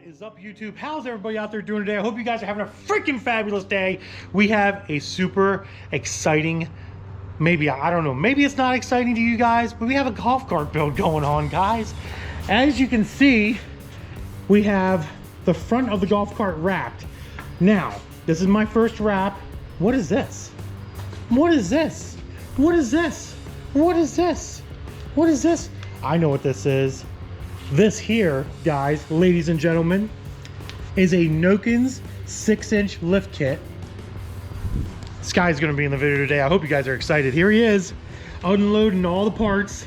is up, YouTube? How's everybody out there doing today? I hope you guys are having a freaking fabulous day. We have a super exciting, maybe, I don't know, maybe it's not exciting to you guys, but we have a golf cart build going on, guys. As you can see, we have the front of the golf cart wrapped. Now, this is my first wrap. What is this? What is this? What is this? What is this? What is this? I know what this is. This here, guys, ladies and gentlemen, is a Nokins 6-inch lift kit. This guy's gonna be in the video today. I hope you guys are excited. Here he is, unloading all the parts.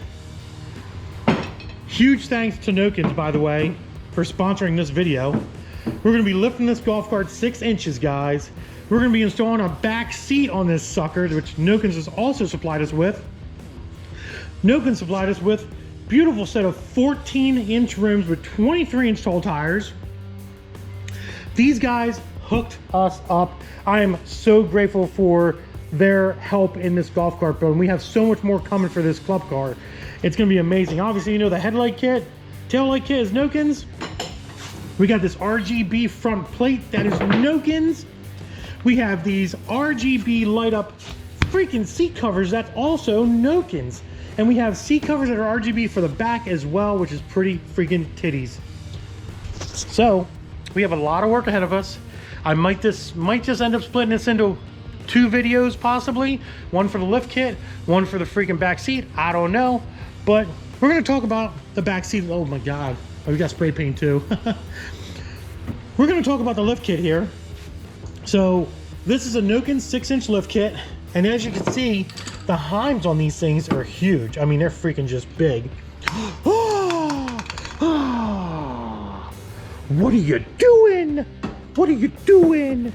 Huge thanks to Nokins, by the way, for sponsoring this video. We're gonna be lifting this golf cart 6 inches, guys. We're gonna be installing a back seat on this sucker, which Nokins has also supplied us with. Nokins supplied us with beautiful set of 14-inch rims with 23-inch tall tires. These guys hooked us up. I am so grateful for their help in this golf cart build. And we have so much more coming for this club car. It's gonna be amazing. Obviously, you know the headlight kit, tail light kit is Nokins. We got this RGB front plate that is Nokins. We have these RGB light up freaking seat covers, that's also Nokins. And we have seat covers that are RGB for the back as well, which is pretty freaking titties. So we have a lot of work ahead of us. I might just end up splitting this into 2 videos possibly. One for the lift kit, one for the freaking back seat. I don't know, but we're gonna talk about the back seat. Oh my God, oh, we got spray paint too. We're gonna talk about the lift kit here. So this is a Nokins 6-inch lift kit. And as you can see, the heims on these things are huge. I mean, they're freaking just big. What are you doing? What are you doing?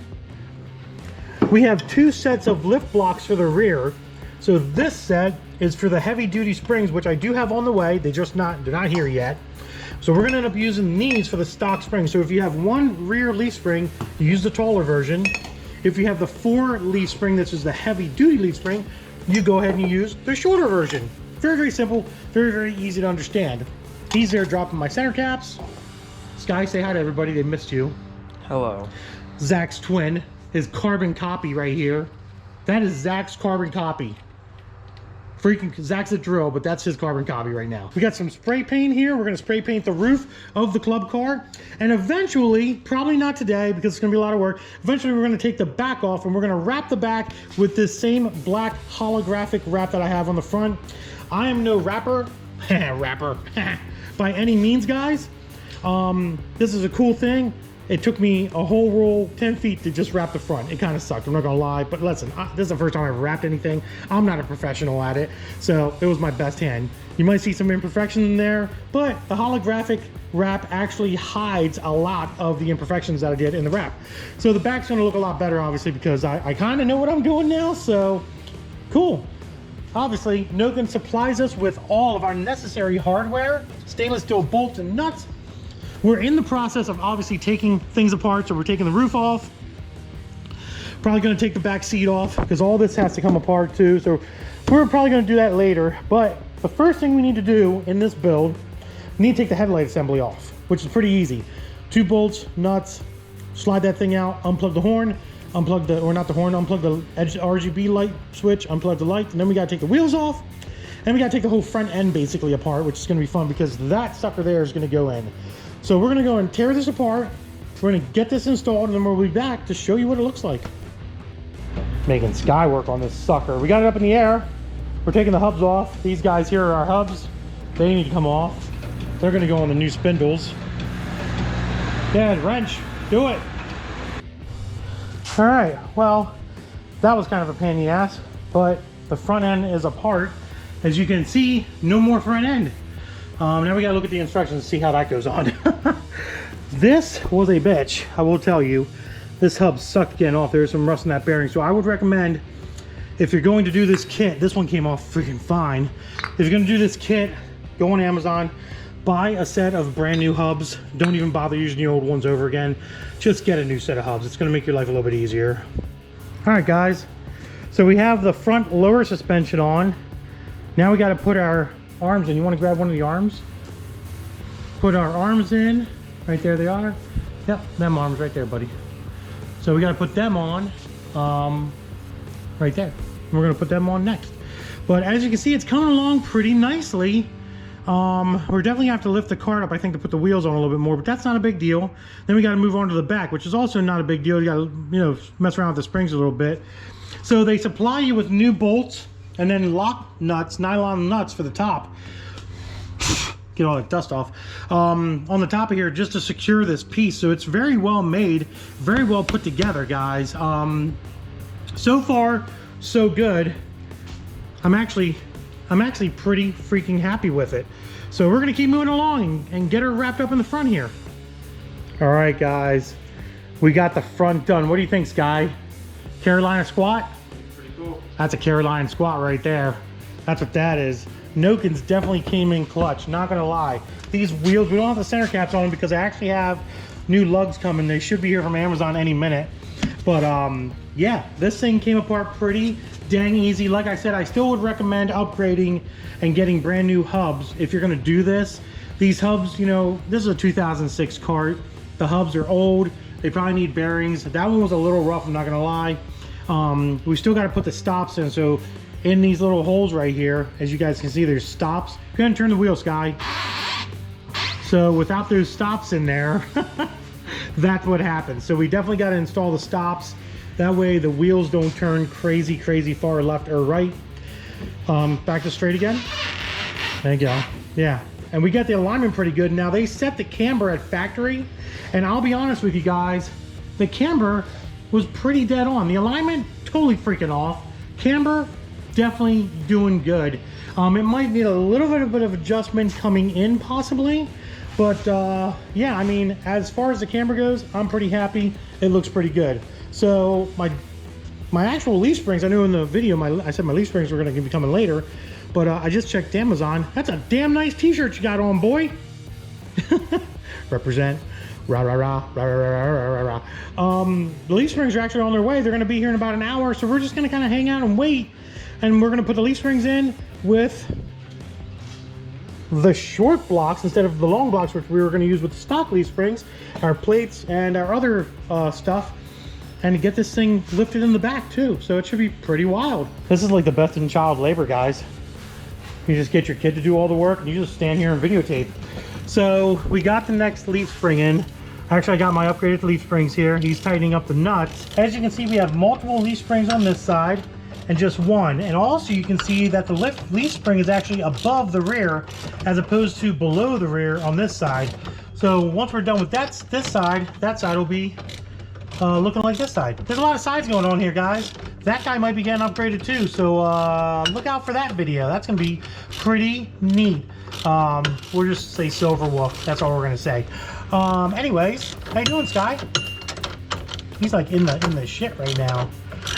We have 2 sets of lift blocks for the rear. So this set is for the heavy duty springs, which I do have on the way. They're not here yet. So we're gonna end up using these for the stock springs. So if you have one rear leaf spring, you use the taller version. If you have the 4 leaf spring, this is the heavy duty leaf spring, you go ahead and you use the shorter version. Very, very simple, very, very easy to understand. He's there dropping my center caps. Sky, say hi to everybody, they missed you. Hello. Zach's twin, his carbon copy right here. That is Zach's carbon copy. Freaking Zach's a drill, but that's his carbon copy right now. We got some spray paint here. We're gonna spray paint the roof of the club car. And eventually, probably not today because it's gonna be a lot of work, eventually we're gonna take the back off and we're gonna wrap the back with this same black holographic wrap that I have on the front. I am no rapper, by any means, guys. This is a cool thing. It took me a whole roll, 10 feet to just wrap the front. It kind of sucked, I'm not gonna lie, but listen, this is the first time I've wrapped anything. I'm not a professional at it, so it was my best hand. You might see some imperfections in there, but the holographic wrap actually hides a lot of the imperfections that I did in the wrap. So the back's gonna look a lot better, obviously, because I kind of know what I'm doing now, so cool. Obviously, Nokins supplies us with all of our necessary hardware, stainless steel bolts and nuts. We're in the process of obviously taking things apart, so we're taking the roof off. Probably gonna take the back seat off because all this has to come apart too. So we're probably gonna do that later. But the first thing we need to do in this build, we need to take the headlight assembly off, which is pretty easy. 2 bolts, nuts, slide that thing out, unplug the horn, unplug the, or not the horn, unplug the RGB light switch, unplug the light, and then we gotta take the wheels off. And we gotta take the whole front end basically apart, which is gonna be fun because that sucker there is gonna go in. So we're gonna go and tear this apart. We're gonna get this installed and then we'll be back to show you what it looks like. Making sky work on this sucker. We got it up in the air. We're taking the hubs off. These guys here are our hubs. They need to come off. They're gonna go on the new spindles. Yeah, wrench, do it. All right, well, that was kind of a pain in the ass, but the front end is apart. As you can see, no more front end. Now we gotta look at the instructions to see how that goes on. This was a bitch, I will tell you. This hub sucked getting off. There's some rust in that bearing. So I would recommend, if you're going to do this kit, this one came off freaking fine. If you're gonna do this kit, go on Amazon, buy a set of brand new hubs. Don't even bother using the old ones over again. Just get a new set of hubs. It's gonna make your life a little bit easier. All right, guys. So we have the front lower suspension on. Now we gotta put our arms in. You want to grab one of the arms? Put our arms in. Right there they are. Yep, them arms right there, buddy. So we got to put them on right there. We're going to put them on next. But as you can see, it's coming along pretty nicely. We're definitely have to lift the cart up, I think, to put the wheels on a little bit more, but that's not a big deal. Then we got to move on to the back, which is also not a big deal. You got to, you know, mess around with the springs a little bit. So they supply you with new bolts and then lock nuts, nylon nuts for the top. Get all that dust off on the top of here just to secure this piece. So it's very well made, very well put together, guys. So far so good. I'm actually pretty freaking happy with it. So we're gonna keep moving along and get her wrapped up in the front here. All right, guys, we got the front done. What do you think, Sky? Carolina squat? Pretty cool. That's a Carolina squat right there. That's what that is. Nokins definitely came in clutch, not gonna lie. These wheels, we don't have the center caps on because I actually have new lugs coming. They should be here from Amazon any minute. But yeah, this thing came apart pretty dang easy. Like I said, I still would recommend upgrading and getting brand new hubs if you're gonna do this. These hubs, you know, this is a 2006 cart. The hubs are old. They probably need bearings. That one was a little rough, I'm not gonna lie. We still gotta put the stops in. So in these little holes right here, as you guys can see, there's stops. Go ahead and turn the wheel, Sky. So without those stops in there, that's what happens. So we definitely got to install the stops. That way the wheels don't turn crazy far left or right. Back to straight again. There you go. Yeah. And we got the alignment pretty good. Now they set the camber at factory. And I'll be honest with you guys, the camber was pretty dead on. The alignment, totally freaking off. Camber, definitely doing good. It might need a little bit of adjustment coming in possibly, but yeah, I mean, as far as the camber goes, I'm pretty happy. It looks pretty good. So my actual leaf springs, I know in the video I said my leaf springs were going to be coming later, but I just checked Amazon. That's a damn nice t-shirt you got on, boy. Represent. Rah, rah, rah, rah, rah, rah, rah, rah, rah. The leaf springs are actually on their way. They're going to be here in about an hour, so we're just going to kind of hang out and wait. And we're gonna put the leaf springs in with the short blocks instead of the long blocks, which we were gonna use with the stock leaf springs, our plates and our other stuff, and to get this thing lifted in the back too. So it should be pretty wild. This is like the best in child labor, guys. You just get your kid to do all the work and you just stand here and videotape. So we got the next leaf spring in. Actually, I got my upgraded leaf springs here. He's tightening up the nuts. As you can see, we have multiple leaf springs on this side and just one. And also you can see that the leaf spring is actually above the rear as opposed to below the rear on this side. So once we're done with that side will be looking like this side. There's a lot of sides going on here, guys. That guy might be getting upgraded too, so look out for that video. That's gonna be pretty neat. We'll just say SilverWolf, that's all we're gonna say. Anyways, how you doing, Sky? He's like in the shit right now.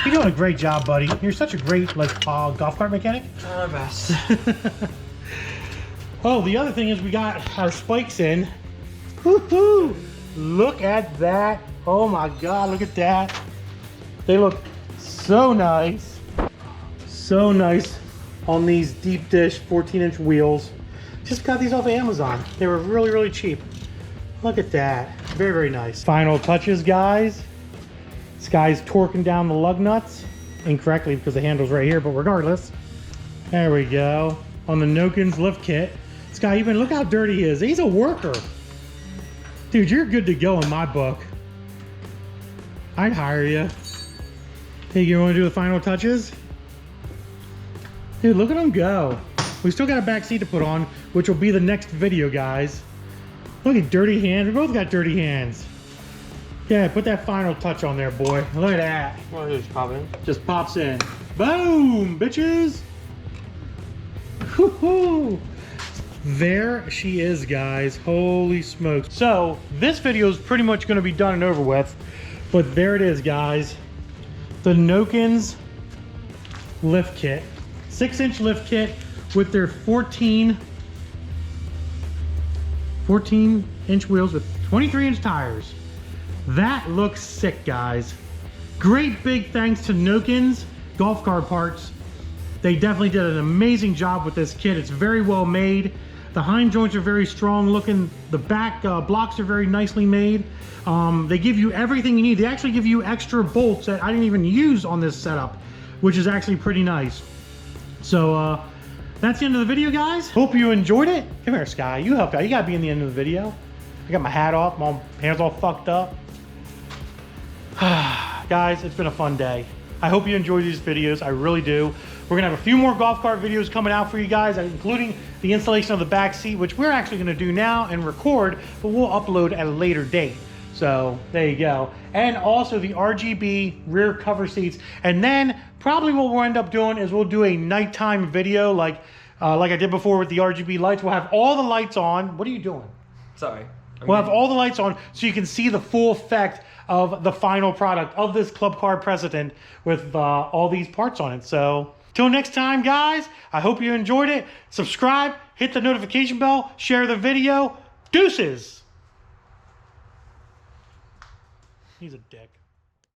You're doing a great job, buddy. You're such a great golf cart mechanic. Our best. Oh, the other thing is we got our spikes in. Woohoo! Look at that. Oh my God, look at that. They look so nice. So nice on these deep dish 14-inch wheels. Just got these off of Amazon. They were really cheap. Look at that. Very nice. Final touches, guys. This guy's torquing down the lug nuts incorrectly because the handle's right here, but regardless. There we go. On the Nokins lift kit. This guy, even look how dirty he is. He's a worker. Dude, you're good to go in my book. I'd hire you. Hey, you want to do the final touches? Dude, look at him go. We still got a back seat to put on, which will be the next video, guys. Look at dirty hands. We both got dirty hands. Yeah, put that final touch on there, boy. Look at that. Well, just pop in. Just pops in. Boom, bitches. Woohoo! There she is, guys. Holy smokes. So this video is pretty much going to be done and over with, but there it is, guys. The Nokins lift kit, 6-inch lift kit with their 14-inch wheels with 23-inch tires. That looks sick, guys. Great big thanks to Nokins Golf Cart Parts. They definitely did an amazing job with this kit. It's very well made. The hind joints are very strong looking. The back blocks are very nicely made. They give you everything you need. They actually give you extra bolts that I didn't even use on this setup, which is actually pretty nice. So that's the end of the video, guys. Hope you enjoyed it. Come here, Sky. You helped out. You gotta be in the end of the video. I got my hat off. My hands all fucked up. Guys, it's been a fun day. I hope you enjoy these videos. I really do. We're gonna have a few more golf cart videos coming out for you guys, including the installation of the back seat, which we're actually gonna do now and record, but we'll upload at a later date. So there you go. And also the RGB rear cover seats. And then probably what we'll end up doing is we'll do a nighttime video like I did before with the RGB lights. We'll have all the lights on. What are you doing? Sorry. We'll have all the lights on so you can see the full effect of the final product of this Club Car President with all these parts on it. So till next time, guys, I hope you enjoyed it. Subscribe, hit the notification bell, share the video. Deuces. He's a dick.